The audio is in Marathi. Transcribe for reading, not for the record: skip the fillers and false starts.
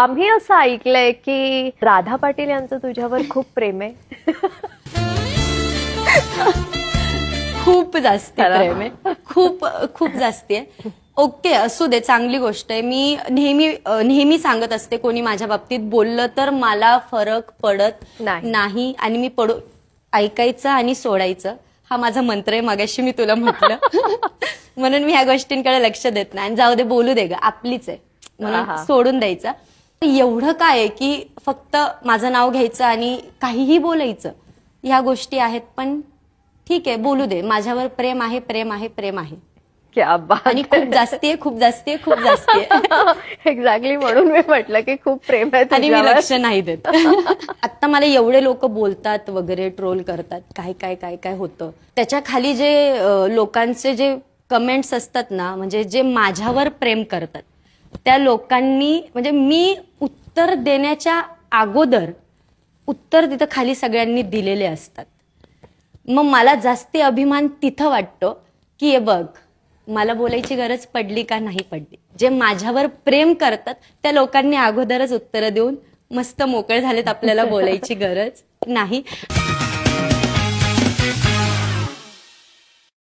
आम्ही असं ऐकलंय की राधा पाटील यांचं तुझ्यावर खूप प्रेम आहे. खूप जास्ती प्रेम आहे. खूप खूप जास्ती आहे. ओके, असू दे, चांगली गोष्ट आहे. मी नेहमी सांगत असते, कोणी माझ्या बाबतीत बोललं तर मला फरक पडत नाही आणि मी ऐकायचं आणि सोडायचं हा माझा मंत्र आहे. मगाशी मी तुला म्हटलं म्हणून मी ह्या गोष्टींकडे लक्ष देत नाही. आणि जाऊ दे, बोलू दे ग, आपलीच आहे म्हणून सोडून द्यायचं. एवढं काय आहे की फक्त माझं नाव घ्यायचं आणि काहीही बोलायचं, ह्या गोष्टी आहेत. पण ठीक आहे, बोलू दे. माझ्यावर प्रेम आहे, प्रेम आहे, प्रेम आहे. क्या बात. आणि खूप जास्ती आहे, खूप जास्ती आहे, खूप जास्ती आहे. एक्झॅक्टली, म्हणून मी म्हटलं की खूप प्रेम आहे आणि मी लक्ष नाही देत. आता मला एवढे लोक बोलतात वगैरे, ट्रोल करतात, काय काय काय काय होतं. त्याच्या खाली जे लोकांचे जे कमेंट्स असतात ना, म्हणजे जे माझ्यावर प्रेम करतात त्या लोकांनी, म्हणजे मी उत्तर देण्याच्या अगोदर उत्तर तिथं खाली सगळ्यांनी दिलेले असतात. मग मला जास्ती अभिमान तिथं वाटतो की हे बघ, मला बोलायची गरज पडली का नाही पडली. जे माझ्यावर प्रेम करतात त्या लोकांनी अगोदरच उत्तरं देऊन मस्त मोकळे झालेत, आपल्याला बोलायची गरज नाही.